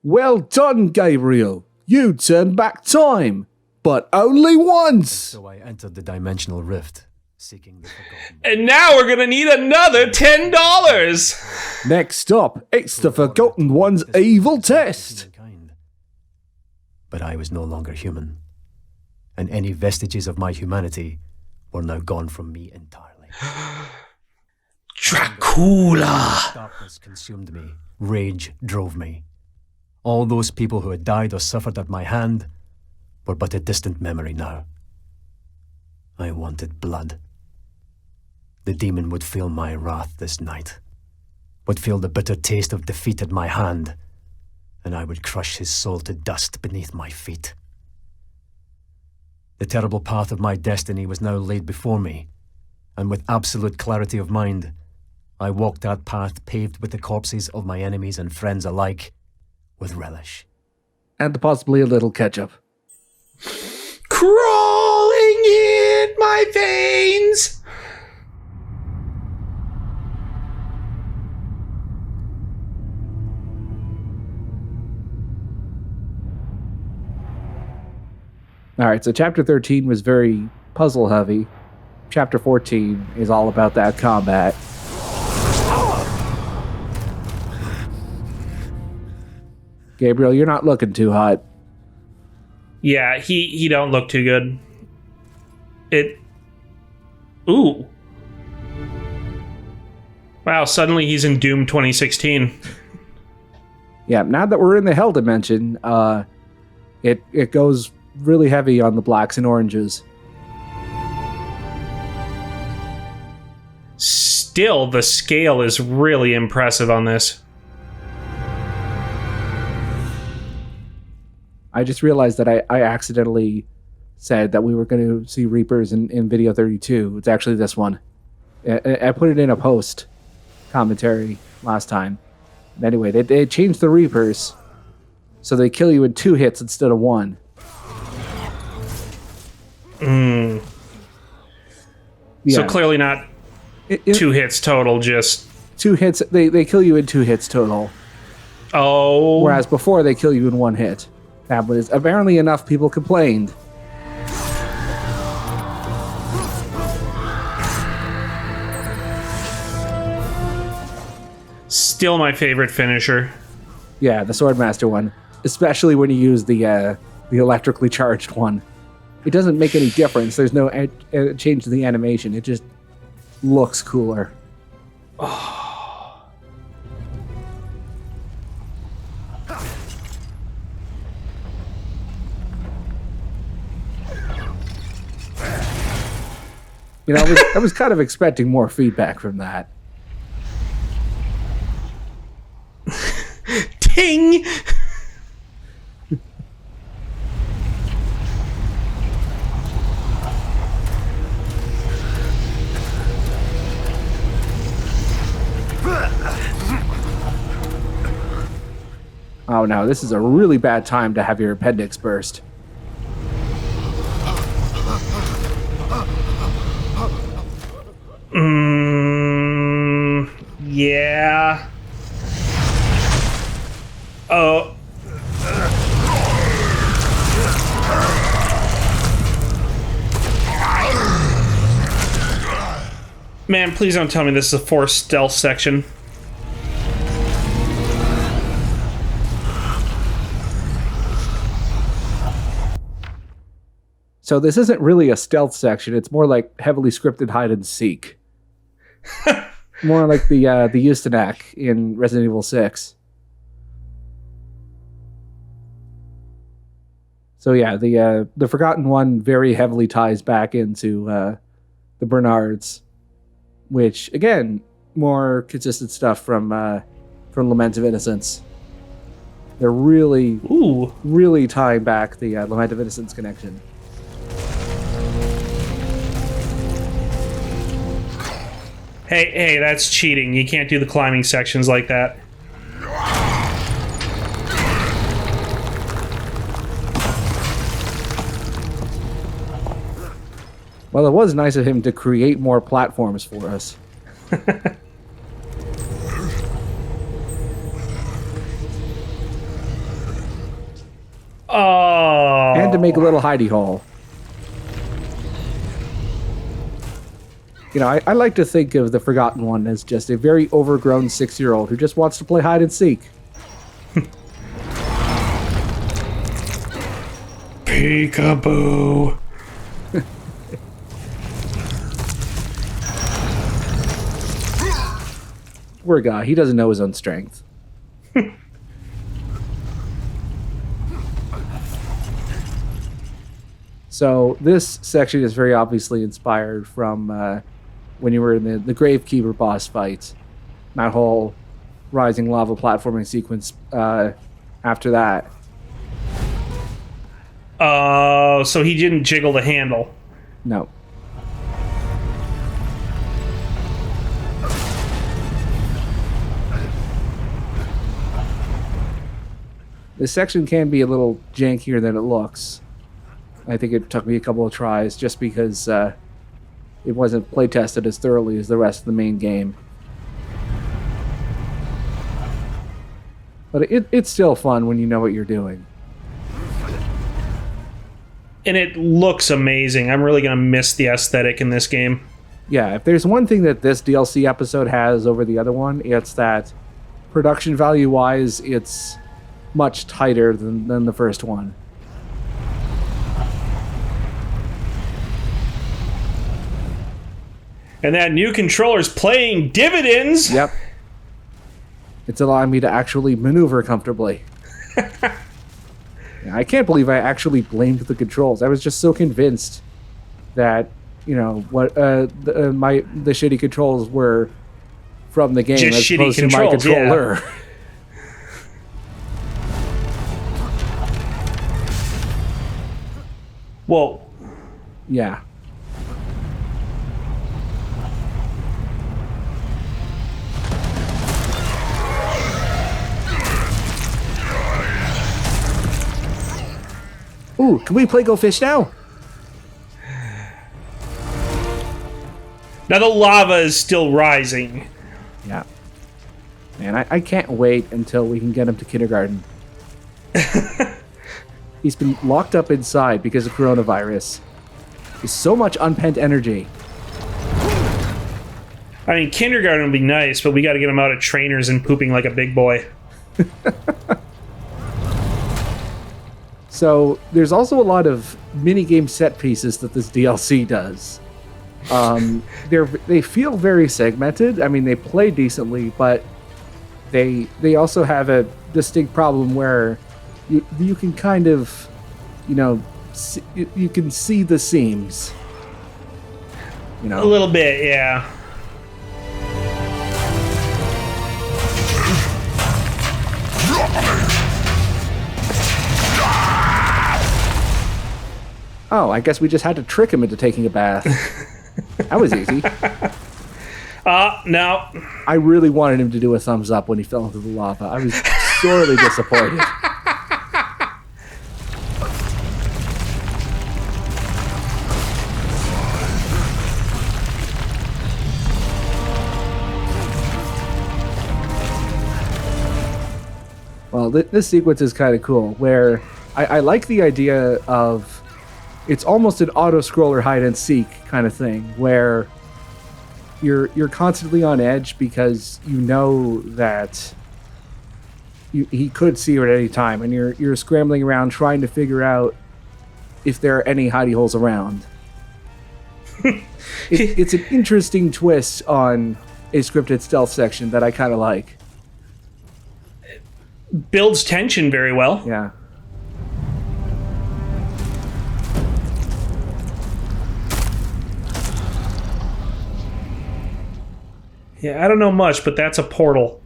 Well done, Gabriel. You turned back time, but only once. So I entered the dimensional rift, seeking the forgotten. And now we're gonna need another $10. Next up, it's the Forgotten One's evil test. But I was no longer human, and any vestiges of my humanity were now gone from me entirely. Dracula! Darkness consumed me. Rage drove me. All those people who had died or suffered at my hand were but a distant memory now. I wanted blood. The demon would feel my wrath this night, would feel the bitter taste of defeat at my hand, and I would crush his soul to dust beneath my feet. The terrible path of my destiny was now laid before me, and with absolute clarity of mind, I walked that path paved with the corpses of my enemies and friends alike, with relish. And possibly a little ketchup. Crawling in my veins! Alright, so chapter 13 was very puzzle heavy. Chapter 14 is all about that combat. Gabriel, you're not looking too hot. Yeah, he don't look too good. Ooh. Wow, suddenly he's in Doom 2016. Yeah, now that we're in the Hell Dimension, it goes really heavy on the blacks and oranges. Still, the scale is really impressive on this. I just realized that I accidentally said that we were going to see Reapers in video 32. It's actually this one. I put it in a post commentary last time. Anyway, they changed the Reapers so they kill you in 2 hits instead of 1. Yeah. So clearly not 2 hits total, just 2 hits. They kill you in 2 hits total. Oh. Whereas before they kill you in 1 hit. That was apparently enough people complained. Still my favorite finisher. Yeah, the Swordmaster one. Especially when you use the electrically charged one. It doesn't make any difference. There's no change to the animation. It just looks cooler. You know, I was kind of expecting more feedback from that. Ting! Oh no, this is a really bad time to have your appendix burst. Yeah. Oh. Man, please don't tell me this is a forced stealth section. So this isn't really a stealth section. It's more like heavily scripted hide and seek. More like the Eustanak in Resident Evil 6. So yeah, the Forgotten One very heavily ties back into the Bernards, which again, more consistent stuff from Lament of Innocence. They're really tying back the Lament of Innocence connection. Hey, that's cheating. You can't do the climbing sections like that. Well, it was nice of him to create more platforms for us. Oh. And to make a little hidey hole. You know, I like to think of the Forgotten One as just a very overgrown 6-year-old who just wants to play hide and seek. Peekaboo. Poor guy, he doesn't know his own strength. So this section is very obviously inspired from when you were in the Gravekeeper boss fight. That whole rising lava platforming sequence after that. Oh, so he didn't jiggle the handle. No. This section can be a little jankier than it looks. I think it took me a couple of tries just because it wasn't playtested as thoroughly as the rest of the main game. But it's still fun when you know what you're doing. And it looks amazing. I'm really going to miss the aesthetic in this game. Yeah, if there's one thing that this DLC episode has over the other one, it's that production value-wise, it's much tighter than the first one. And that new controller's playing dividends. Yep. It's allowing me to actually maneuver comfortably. I can't believe I actually blamed the controls. I was just so convinced that, you know, what the shitty controls were from the game just as opposed to my controller. Yeah. Whoa. Yeah. Ooh, can we play Go Fish now? Now the lava is still rising. Yeah. Man, I can't wait until we can get him to kindergarten. He's been locked up inside because of coronavirus. There's so much unpent energy. I mean, kindergarten would be nice, but we got to get him out of trainers and pooping like a big boy. So there's also a lot of minigame set pieces that this DLC does. They feel very segmented. I mean, they play decently, but they also have a distinct problem where you can kind of, you know, you can see the seams. You know, A little bit, yeah. oh, I guess we just had to trick him into taking a bath. That was easy. No. I really wanted him to do a thumbs up when he fell into the lava. I was sorely disappointed. Well, this sequence is kind of cool, where I like the idea of it's almost an auto-scroller hide-and-seek kind of thing, where you're constantly on edge because you know that he could see you at any time, and you're scrambling around trying to figure out if there are any hidey holes around. It's an interesting twist on a scripted stealth section that I kind of like. Builds tension very well. Yeah. Yeah, I don't know much, but that's a portal.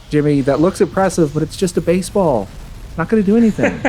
Jimmy, that looks impressive, but it's just a baseball. Not going to do anything.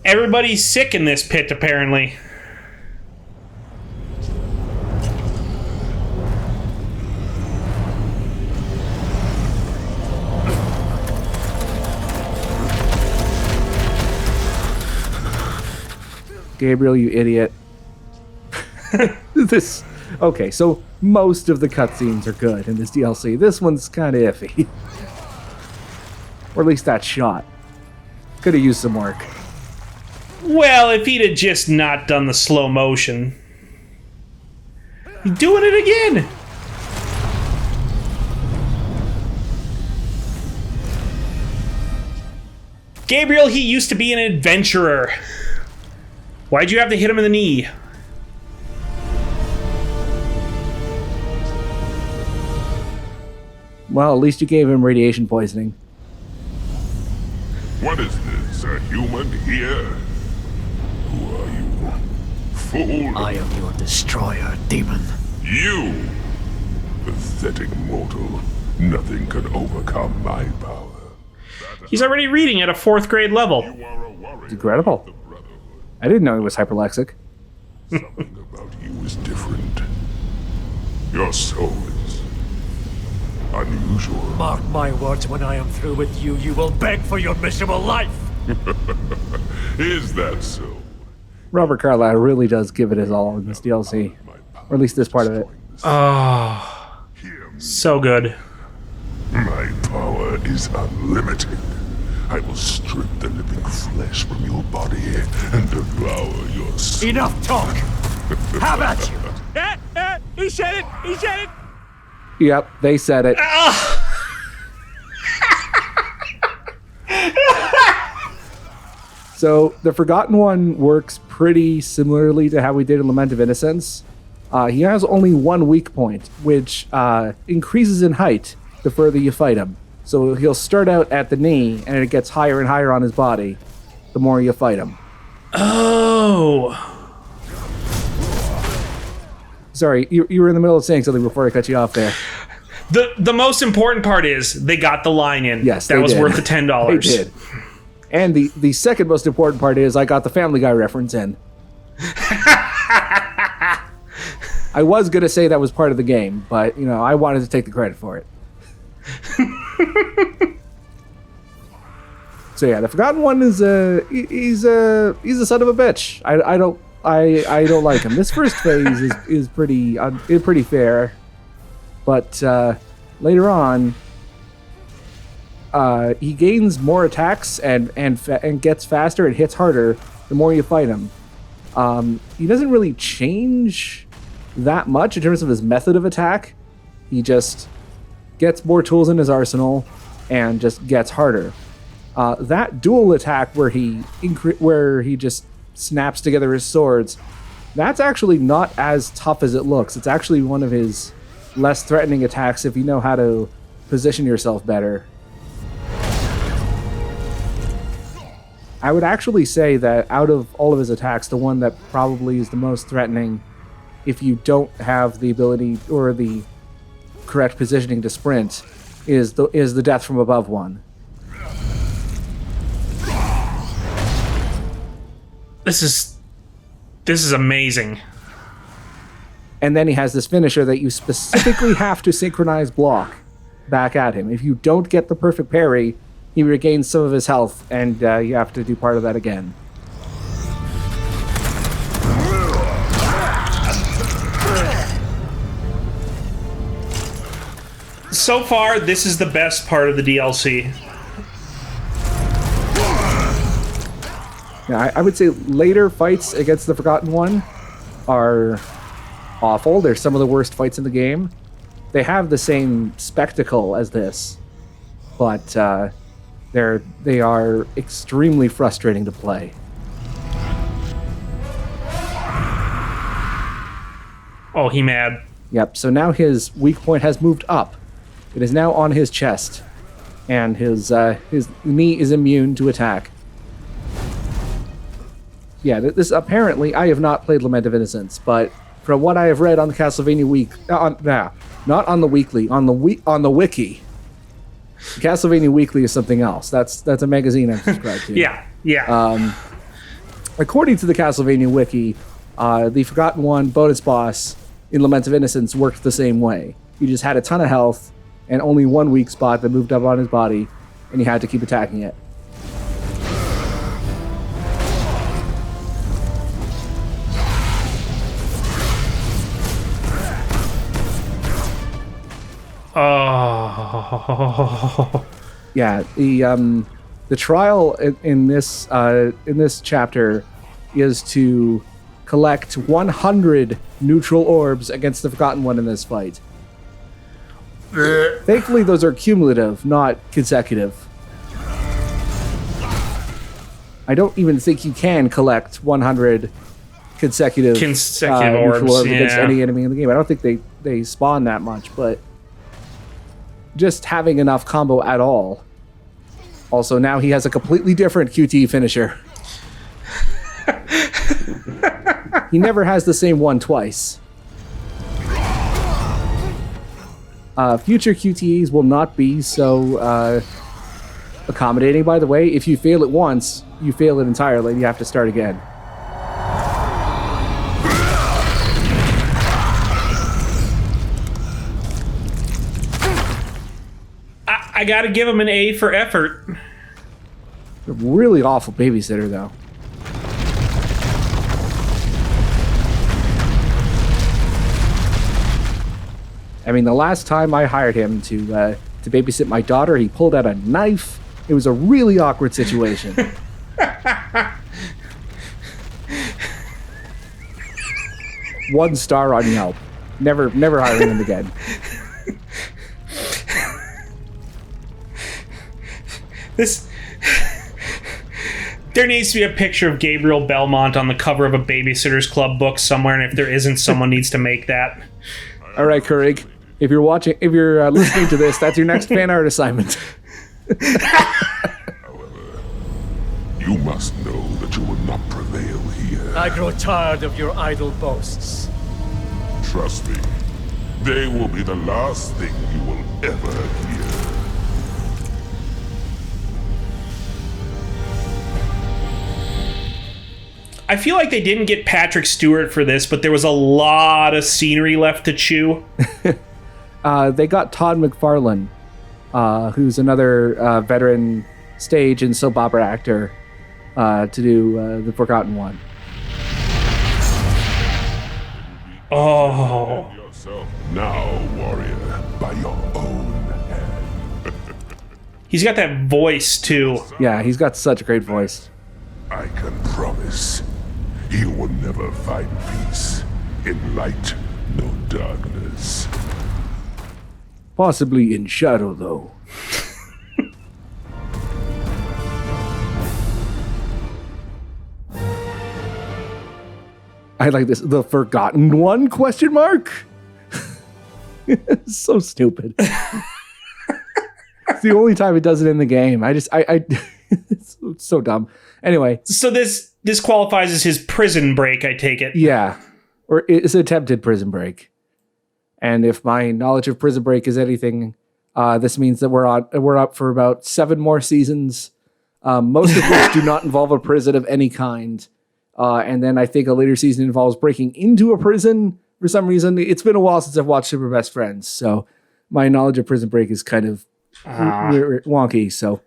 Everybody's sick in this pit, apparently. Gabriel, you idiot. Okay, so most of the cutscenes are good in this DLC. This one's kind of iffy. Or at least that shot. Could have used some work. Well, if he'd have just not done the slow motion. He's doing it again! Gabriel, he used to be an adventurer. Why'd you have to hit him in the knee? Well, at least you gave him radiation poisoning. What is this? A human here? Who are you? Fool! I am your destroyer, demon. You! Pathetic mortal. Nothing can overcome my power. He's already reading at a 4th grade level. You are a warrior. Incredible. of the Brotherhood. I didn't know he was hyperlexic. Something about you is different. Your soul is unusual. Mark my words, when I am through with you, you will beg for your miserable life. Is that so? Robert Carlyle really does give it his all in this DLC. My power Or at least this part of it. Oh, Hear me. so good. My power is unlimited. I will strip the living flesh from your body and devour your soul. Enough talk! How about you? He said it! He said it! Yep, they said it. So, the Forgotten One works pretty similarly to how we did in Lament of Innocence. He has only one weak point, which increases in height the further you fight him. So he'll start out at the knee, and it gets higher and higher on his body the more you fight him. Oh. Sorry, you were in the middle of saying something before I cut you off there. The most important part is they got the line in. Yes, that they was did. worth the $10. They did. And the second most important part is I got the Family Guy reference in. I was going to say that was part of the game, but, you know, I wanted to take the credit for it. So yeah, the Forgotten One is he's a son of a bitch. I don't like him. This first phase is pretty fair, but later on, he gains more attacks and gets faster and hits harder the more you fight him. He doesn't really change that much in terms of his method of attack. He just gets more tools in his arsenal and just gets harder. That dual attack where he just snaps together his swords, that's actually not as tough as it looks. It's actually one of his less threatening attacks if you know how to position yourself better. I would actually say that out of all of his attacks, the one that probably is the most threatening, if you don't have the ability or the correct positioning to sprint, is the death from above one. This is amazing. And then he has this finisher that you specifically have to synchronize block back at him. If you don't get the perfect parry, he regains some of his health, and you have to do part of that again. So far, this is the best part of the DLC. Yeah, I would say later fights against the Forgotten One are awful. They're some of the worst fights in the game. They have the same spectacle as this, but they are extremely frustrating to play. Oh, he mad. Yep, so now his weak point has moved up. It is now on his chest, and his knee is immune to attack. Yeah, this apparently, I have not played Lament of Innocence, but from what I have read on the Castlevania not on the weekly, on the wiki. Castlevania Weekly is something else. That's a magazine I'm subscribed to. Yeah. According to the Castlevania wiki, the Forgotten One bonus boss in Lament of Innocence worked the same way. He just had a ton of health and only one weak spot that moved up on his body, and he had to keep attacking it. Oh. Yeah, the trial in this chapter is to collect 100 neutral orbs against the Forgotten One in this fight. Thankfully, those are cumulative, not consecutive. I don't even think you can collect 100 consecutive orbs, neutral orbs against yeah. any enemy in the game. I don't think they spawn that much, but just having enough combo at all. Also, now he has a completely different QTE finisher. He never has the same one twice. Future QTEs will not be so accommodating, by the way. If you fail it once, you fail it entirely and you have to start again. I gotta give him an A for effort. A really awful babysitter, though. I mean, the last time I hired him to babysit my daughter, he pulled out a knife. It was a really awkward situation. 1 star on Yelp. Never hiring him again. There needs to be a picture of Gabriel Belmont on the cover of a Babysitter's Club book somewhere, and if there isn't, someone needs to make that. All right, Kurig. If you're listening to this, that's your next fan art assignment. However, you must know that you will not prevail here. I grow tired of your idle boasts. Trust me, they will be the last thing you will ever hear. I feel like they didn't get Patrick Stewart for this, but there was a lot of scenery left to chew. They got Todd McFarlane, who's another veteran stage and soap opera actor, to do The Forgotten One. Oh. Yourself now, warrior, by your own hand. He's got that voice, too. Yeah, he's got such a great voice. I can promise you will never find peace in light nor darkness. Possibly in shadow, though. I like this. The Forgotten One? Question mark? It's so stupid. It's the only time it does it in the game. It's so dumb. Anyway. So this qualifies as his prison break, I take it. Yeah. Or it's attempted prison break. And if my knowledge of Prison Break is anything, this means that we're up for about 7 more seasons, most of which do not involve a prison of any kind. And then I think a later season involves breaking into a prison for some reason. It's been a while since I've watched Super Best Friends, so my knowledge of Prison Break is kind of wonky. So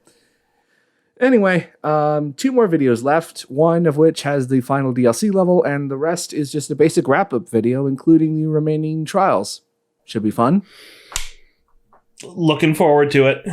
anyway, 2 more videos left, one of which has the final DLC level, and the rest is just a basic wrap-up video, including the remaining trials. Should be fun. Looking forward to it.